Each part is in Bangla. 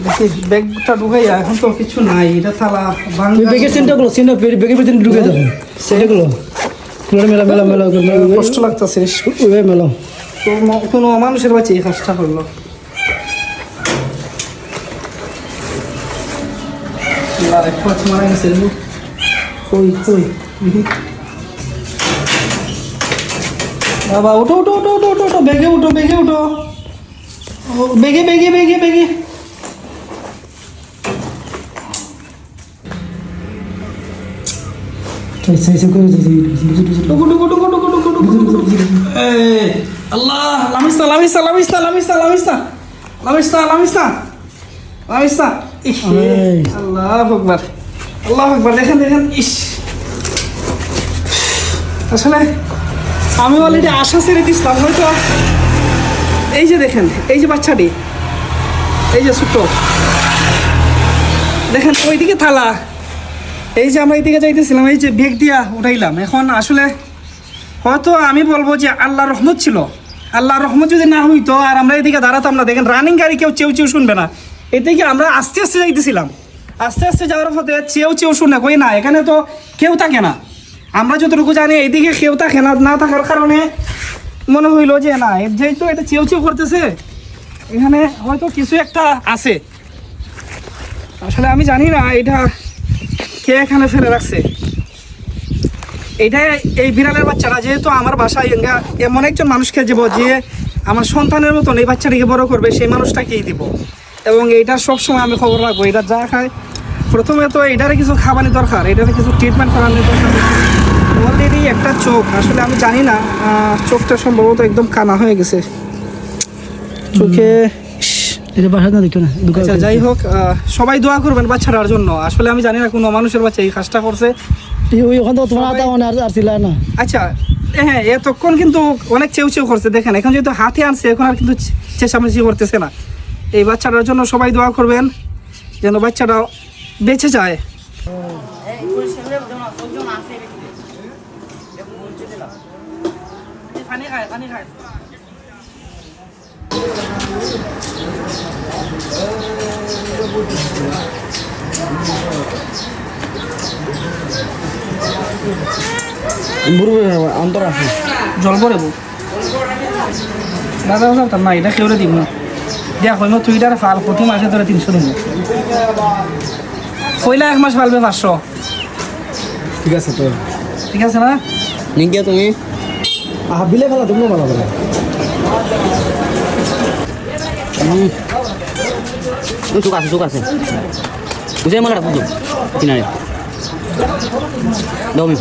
দেখি ব্যাগটা ঢুকাই, এখন তো কিছু নাই, এটা থালা ব্যাগের চিন্তাগুলো ব্যাগের ভিতরে ঢুকে যাবো সেটাগুলো মেলা মেলা মেলা কষ্ট লাগতেছে মেলা। তো কোনো মানুষের বাচ্চা এই কাজটা করলো। মারা গেছে কই কই বাবা, উঠো উঠো উঠো উঠো উঠো উঠো, বেগে উঠো বেগে উঠো, বেগে বেগে বেগে বেগে। আল্লাহ লামিস্তা লামিস্তা লামিস্তা লামিস্তা লামিস্তা লামিস্তা লামিস্তা লামিস্তা। আল্লাহ আকবার আল্লাহ আকবার। দেখেন দেখেন, ইস আসলে আমি অলরেডি আশা ছেড়ে দিচ্ছিলাম হয়তো। এই যে দেখেন, এই যে বাচ্চাটি, এই যে ছোট্ট দেখেন, ওইদিকে থালা, এই যে আমরা এইদিকে যাইতেছিলাম, এই যে ব্যাগ দিয়া উঠাইলাম। এখন আসলে হয়তো আমি বলবো যে আল্লাহর রহমত ছিল। আল্লাহর রহমত যদি না হইতো আর আমরা এদিকে দাঁড়াতাম না, দেখেন রানিং গাড়ি কেউ চেউ চেউ শুনবে না। এদিকে আমরা আস্তে আস্তে যাইতেছিলাম, আস্তে আস্তে যাওয়ার পথে চেউ চেউ শুনে কই না, এখানে তো কেউ থাকে না। আমরা যতটুকু জানি এইদিকে কেউ থাকে না, না থাকার কারণে মনে হইলো যে না, যেহেতু এটা চেউ চেউ করতেছে, এখানে হয়তো কিছু একটা আছে। আসলে আমি জানি না এটা কে এখানে ফেলে রাখছে। এইটা এই বিড়ালের বাচ্চাটা যেহেতু আমার বাসায় এমন একজন মানুষকে যাব যে আমার সন্তানের মতন এই বাচ্চাটিকে বড় করবে, সেই মানুষটাকেই দিব। এবং এইটার সবসময় আমি খবর রাখবো, এটা যা খায় প্রথমে তো এটারে কিছু খাবানি দরকার, এটারে কিছু ট্রিটমেন্ট করানোর দরকার। অলরেডি একটা চোখ, আসলে আমি জানি না, চোখটা সম্ভবত একদম কানা হয়ে গেছে চোখে। আচ্ছা যাই হোক, সবাই দোয়া করবেন বাচ্চাটার জন্য। আসলে আমি জানি না কোনো মানুষের বাচ্চা এই কাজটা করছে। আচ্ছা হ্যাঁ, এতক্ষণ কিন্তু অনেক চেউ চেউ করছে, দেখেন এখন যেহেতু হাতে আনছে এখন আর কিন্তু চেঁচামেচি করতেছে না। এই বাচ্চাটার জন্য সবাই দোয়া করবেন যেন বাচ্চাটা বেঁচে যায়। অন্তর আছে জল পরে দাদা জানতাম না, এটা কেউ দিব না। দেখ হইম তুই এটার ফাল প্রতি মাসে ধরে 300 দিব, পয়লা 1 মাস ফালবে 500। ঠিক আছে তো, ঠিক আছে না নিঙ্গিয়া তুমি বিলে ফেলা তুমি ভালো বলে চুক আছে বুঝে মনে রাখো কিনারে দাও আমি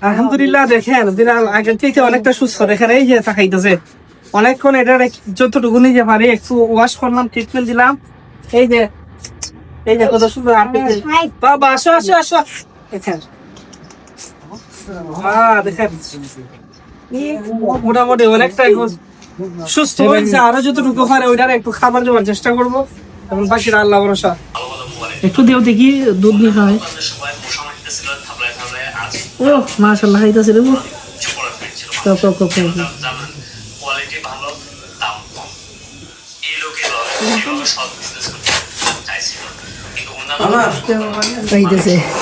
আলহামদুলিল্লাহ। দেখেন বিড়াল আগের থেকে অনেকটা সুস্থ, দেখেন এই যে তাকাইতেছে অনেকক্ষণ। এটার যতটুকু নিজে পারি একটু ওয়াশ করলাম, ট্রিটমেন্ট দিলাম। এই যে কত সুন্দর বাবা, আসো আসো আসো। দেখেন দেখেন মোটামুটি অনেকটা সুস্থ হয়েছে। আরো যতটুকু পারে ওইটার একটু খাবার দেওয়ার চেষ্টা করবো, এবং বাকিটা আল্লাহ ভরসা। একটু দেও দেখি, দুধ নিয়ে খায়। ও মাশাআল্লাহ, খাইতেছে রে।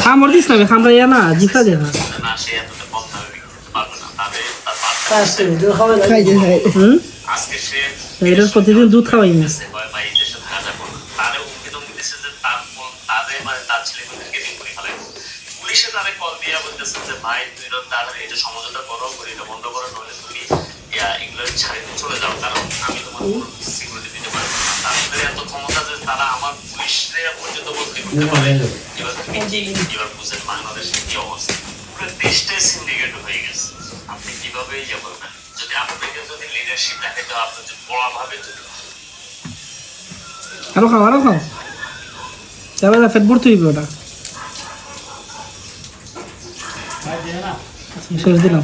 খামর দিস না, খামড়াইয়া না জিফা দেখা এটার প্রতিদিন দুধ খাওয়াই না। পুলিশে তারে কল দিয়া বলতেছে যে ভাই তুই তাড়াতাড়ি এটা সমঝোতা করো, এটা বন্ধ করো, নইলে তুমি এগুলো ছাড়িয়ে চলে যাও, কারণ আমি তোমার সিকিউরিটি দিতে পারবো না। তাদের এত ক্ষমতা যে তারা আমার পুলিশে পর্যন্ত বলতে করতে পারে। এবার বুঝেন বাংলাদেশের কি অবস্থা, পুরো দেশটাই সিন্ডিকেট হয়ে গেছে। আপনি কিভাবে ইয়ে করবেন? যদি আপনাকে যদি লিডারশিপ দেখে তো আপনি যদি বড়ভাবে আরো খাও তাহলে ফেট ভর্তি হইবে ওটা। শেষ দিলাম।